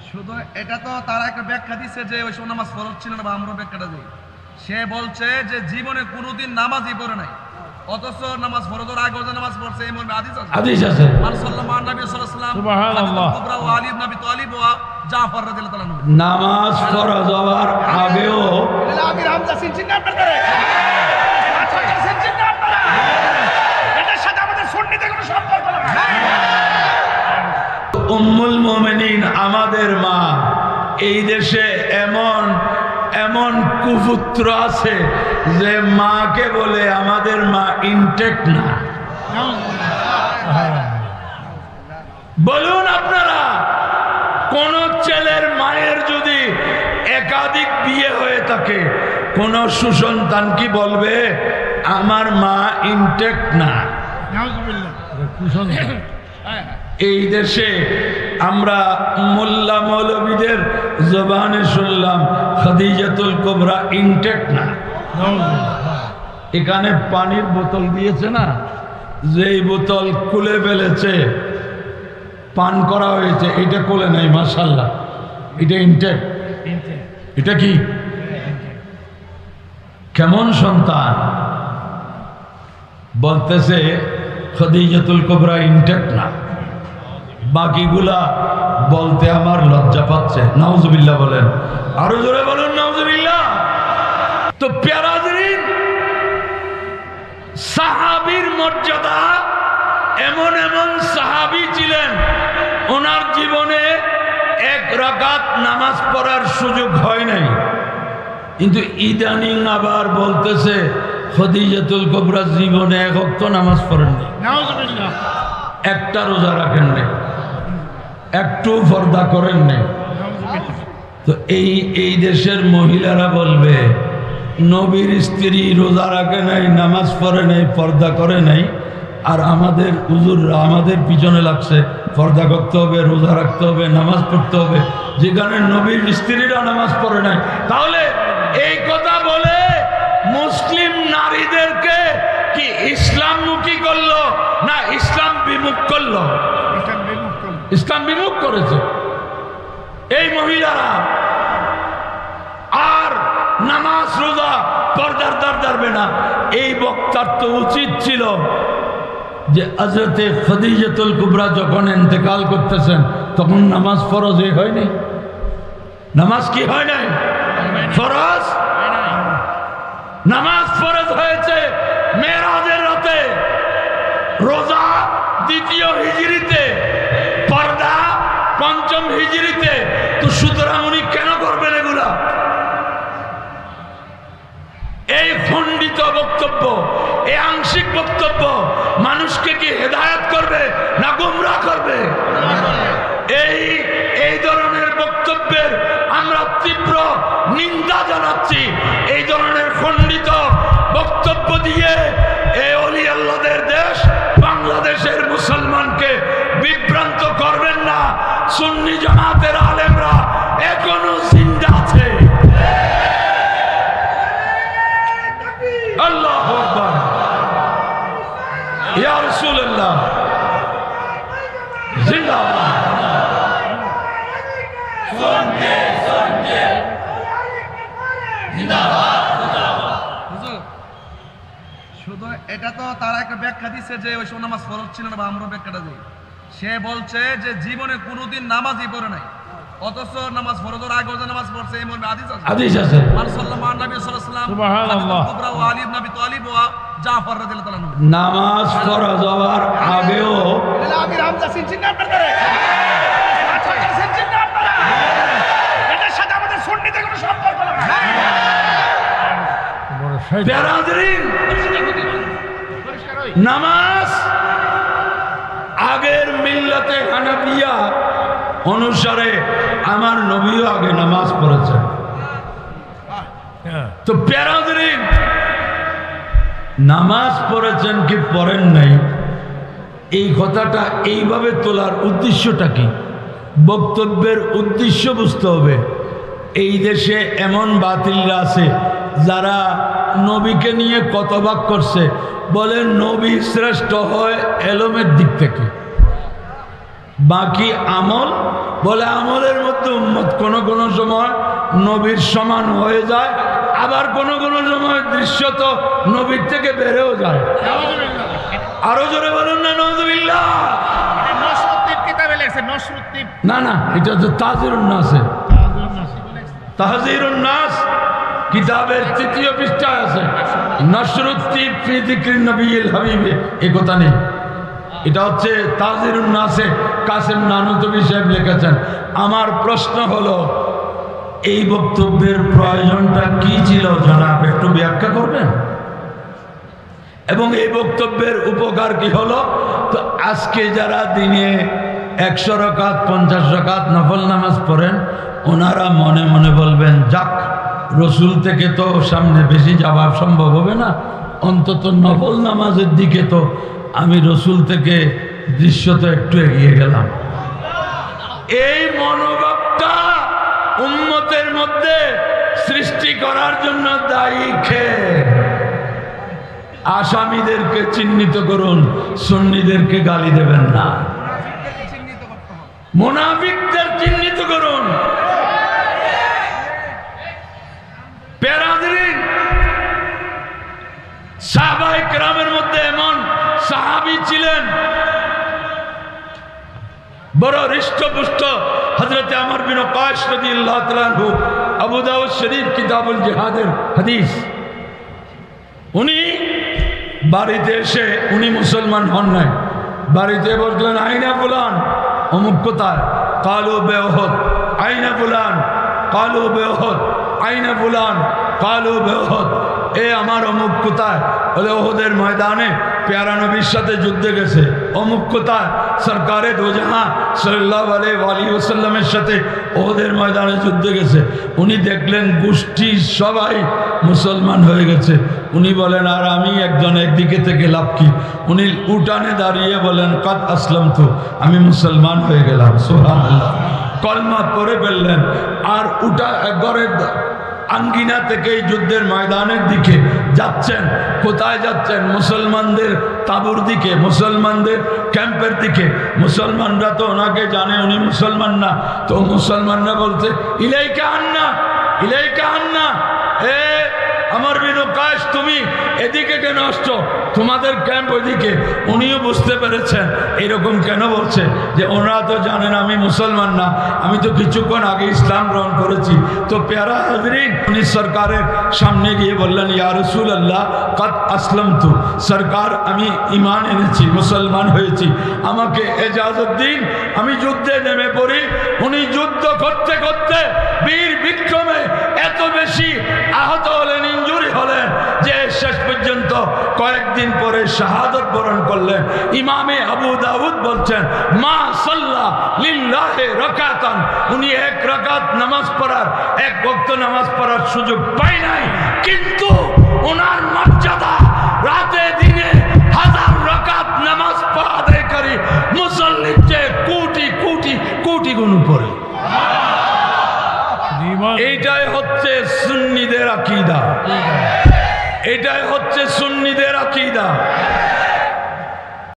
শুধু এটা তো তারা একটা ব্যাখ্যা দিচ্ছে যে ওই সময় নামাজ ফরজ ছিল না, বা আমরা ব্যাখ্যাটা দিই। সে বলছে যে জীবনে কোনোদিন নামাজই পড়ে নাই, অথচ নামাজ ফরজের আগে যে নামাজ পড়ছে এই মর্মে হাদিস আছে। হাদিস আছে। মান সাল্লাল্লাহু আলাইহি ওয়াসাল্লাম সুবহানাল্লাহ কুবরা ওয়া আলী ইবনে আবি তালিব ওয়া জাফর রাদিয়াল্লাহু তাআলা নামাজ ফরজ হওয়ার আগেও আমির হামজা সিনচিন না আপনারা, আচ্ছা সিনচিন না আপনারা, এটার সাথে আমাদের সুন্নিতে কোনো সম্পর্ক নেই। উম্মুল মুমিনিন আমাদের মা, এই দেশে এমন এমন কুপুত্র আছে যে মাকে বলে আমাদের মা ইনটেক্ট না। বলুন আপনারা, কোন ছেলের মায়ের যদি একাধিক বিয়ে হয়ে থাকে, কোন সুসন্তান কি বলবে আমার মা ইনটেক্ট না? এই দেশে আমরা মোল্লা মৌলবীদের জবানে শুনলাম খাদিজাতুল কুবরা ইনটেক্ট না। এখানে পানির বোতল দিয়েছে না, যেই বোতল খুলে ফেলেছে পান করা হয়েছে, এটা কোলে নাই, মাশাআল্লাহ, এটা ইনটেক্ট। এটা কি কেমন সন্তান? বলতেছে খাদিজাতুল কুবরা ইনটেক্ট না, বাকিগুলা বলতে আমার লজ্জা পাচ্ছে। নাউজুবিল্লাহ বলেন, আরো জোরে বলুন নাউজুবিল্লাহ। তো প্যারাজরিন, সাহাবীর মর্যাদা, এমন এমন সাহাবী ছিলেন ওনার জীবনে এক রাকাত নামাজ পড়ার সুযোগ হয় নাই, কিন্তু ইদানিং আবার বলতেছে খাদিজাতুল কুবরা জীবনে এক ওয়াক্ত নামাজ পড়েননি, একটা রোজা রাখেন নাই, একটু পর্দা করেন নাই। তো এই দেশের মহিলারা বলবে নবীর স্ত্রী রোজা রাখে নাই, নামাজ পড়ে নাই, পর্দা করে নাই, আর আমাদের হুজুররা আমাদের পিছনে লাগছে পর্দা করতে হবে, রোজা রাখতে হবে, নামাজ পড়তে হবে, যেখানে নবীর স্ত্রীরা নামাজ পড়ে নাই। তাহলে এই কথা বলে মুসলিম নারীদেরকে কি ইসলামমুখী করলো না ইসলাম বিমুখ করলো? ইসলাম বিমুখ করেছে এই মহিলারা। আর নামাজ রোজা পর্দার দ্বার ধরবে না। এই বক্তার তো উচিত ছিল যে হযরতে খাদিজাতুল কুবরা যখন ইন্তেকাল করতেছেন তখন নামাজ ফরজ হয়নি? নামাজ কি হয় নাই? ফরজ। নামাজ ফরজ হয়েছে মেরাজের রাতে, রোজা দ্বিতীয় হিজরিতে, পর্দা পঞ্চম হিজরিতে। তো সুতরাং উনি কেন করবেন এগুলা? এই খণ্ডিত বক্তব্য, এই আংশিক বক্তব্য মানুষকে কি হেদায়েত করবে না গোমরাহ করবে? এই ধরনের বক্তব্যের আমরা তীব্র নিন্দা জানাচ্ছি। এই ধরনের খণ্ডিত বক্তব্য দিয়ে এই ওলি আল্লাহদের দেশ বাংলাদেশের মুসলমানকে বিভ্রান্ত করবেন না। সুন্নি জামাতের আলেমরা এখনো জিন্দা আছে। আল্লাহু আকবার, ইয়া রাসূলুল্লাহ, জিন্দাবাদ। সুন্নি সুন্নি জিন্দাবাদ জিন্দাবাদ। শুধু এটা তো তারা একটা ব্যাখ্যা দিচ্ছে যে ওই সময় নামাজ ফরজ ছিল না, বা আমরা ব্যাখ্যাটা দিই। সে বলছে যে জীবনে কোনোদিন নামাজই পড়ে নাই, অথচ নামাজ ফরজের আগে যে নামাজ পড়ছে এই মর্মে হাদিস আছে। হাদিস আছে। মান সাল্লাল্লাহু আলাইহি ওয়াসাল্লাম সুবহানাল্লাহ কুবরা ওয়া আলী ইবনে আবি তালিব ওয়া জাফর রাদিয়াল্লাহু তাআলা নামাজ ফরজ হওয়ার আগেও আমির হামজা সিনচিন না আপনারা, আচ্ছা সিনচিন না আপনারা, এটার সাথে আমাদের সুন্নিতে কোনো সম্পর্ক নেই। প্যারাজরিন, নামাজ আগের মিল্লাতে হানাফিয়া অনুসারে আমার নবীও আগে নামাজ পড়েছেন। তো প্যারাজরিন, নামাজ পড়েছেন কি পড়েন নাই, এই কথাটা এইভাবে তোলার উদ্দেশ্যটা কি? বক্তব্যের উদ্দেশ্য বুঝতে হবে। এই দেশে এমন বাতিলরা আছে যারা নবীকে নিয়ে কতবাক করছে, বলে নবী শ্রেষ্ঠ হয় এলমের দিক থেকে, বাকি আমল বলে আমলের মধ্যে উম্মত কোন কোন সময় নবীর সমান হয়ে যায়, আবার কোন কোন সময় দৃশ্যত নবীর থেকে বেড়েও যায়। আরো জোরে বলুন না নাউযুবিল্লাহ। না না, এটা হচ্ছে তাহজিরুন নাসে, তাহজিরুন নাস কিতাবের 3য় পৃষ্ঠায় আছে। নশরুদ্দীন ফি যিকরিন নবিয়্যিল হাবিবে এই কথা নেই, এটা হচ্ছে তাহজিরুন নাসে কাসেম নানুতুবি সাহেব লিখেছেন। আমার প্রশ্ন হলো এই বক্তব্যের প্রয়োজনটা কি ছিল জনাব, একটু ব্যাখ্যা করবেন? এবং এই বক্তব্যের উপকার কি হলো? তো আজকে যারা দিনে 100 রাকাত 50 রাকাত নফল নামাজ পড়েন, ওনারা মনে মনে বলবেন যাক, রসুল থেকে তো সামনে বেশি যাওয়া সম্ভব হবে না, অন্তত নফল নামাজের দিকে তো আমি রসুল থেকে দৃশ্যত একটু এগিয়ে গেলাম। এই মনোভাবটা উম্মতের মধ্যে সৃষ্টি করার জন্য দায়ী খেয়ে আসামিদেরকে চিহ্নিত করুন, সুন্নিদেরকে গালি দেবেন না। মুনাফিকদের চিহ্নিত করুন। পেরাদরিন, সাহাবায়ে কেরামের মধ্যে এমন সাহাবী ছিলেন বড় হৃষ্টপুষ্ট, হযরত আমর বিন ওয়াকাশ রাদিয়াল্লাহু তাআলা আনহু, আবু দাউদ শরীফ কিতাবুল জিহাদের হাদিস। উনি বাড়িতে এসে উনি মুসলমান হন নাই, বাড়িতে বললেন আইনা ফুলান, অমুক কোথায়? কালু বেওহদ। আইনা ফুলান? কালু বেওহদ। আইনা ফুলান? কালু বেওহদ। এ আমার অমুক কোথায়? বলে ওহদের ময়দানে প্যারা নবীর সাথে যুদ্ধে গেছে। অমুক কোথায়? সরকারে দোজাহা সাল্লাল্লাহু আলাইহি ওয়াসাল্লামের সাথে ওহদের ময়দানে যুদ্ধে গেছে। উনি দেখলেন গোষ্ঠী সবাই মুসলমান হয়ে গেছে। উনি বলেন আর আমি একজন একদিকে থেকে লাভ কি? উনি উঠানে দাঁড়িয়ে বলেন কাদ আসলাম তো, আমি মুসলমান হয়ে গেলাম। সুবহানাল্লাহ, কলমা পড়ে ফেললেন। আর উঠা ঘরের আঙ্গিনা থেকে যুদ্ধের ময়দানের দিকে যাচ্ছেন। কোথায় যাচ্ছেন? মুসলমানদের তাঁবুর দিকে, মুসলমানদের ক্যাম্পের দিকে। মুসলমানরা তো ওনাকে জানে উনি মুসলমান না, তো মুসলমানরা বলছে ইলাইকা আন্না, ইলাইকা আন্না, এ আমর বিন ওয়াকাশ তুমি এদিকে কেন আসছো? তোমাদের ক্যাম্প ওইদিকে। উনিও বুঝতে পেরেছেন এরকম কেন বলছে, যে ওনারা তো জানেন আমি মুসলমান না, আমি তো কিছুক্ষণ আগে ইসলাম গ্রহণ করেছি। তো প্যারা হাজরিন, উনি সরকারের সামনে গিয়ে বললেন ইয়া রাসূলুল্লাহ কাদ আসলামতু, সরকার আমি ঈমান এনেছি, মুসলমান হয়েছি, আমাকে ইজাজত দিন, আমি যুদ্ধে নেমে পড়ি। উনি যুদ্ধ করতে করতে বীর বিক্রমে এত বেশি আহত হলেন, ইনজুরি হলেন, যে শেষ পর্যন্ত কয়েকদিন পরে শাহাদত বরণ করলেন। ইমামে আবু দাউদ বলছেন মা সাল্লা লিল্লাহি রাকাতান, উনি 1 রাকাত নামাজ পড়ার, 1 ওয়াক্ত নামাজ পড়ার সুযোগ পায় নাই, কিন্তু ওনার মর্যাদা রাতে দিনে 1000 রাকাত নামাজ পড়া আদায়কারী মুসল্লির চেয়ে কোটি কোটি কোটি গুণ উপরে। এইটাই হচ্ছে সুন্নিদের আকীদা, এটাই হচ্ছে সুন্নিদের আকীদা।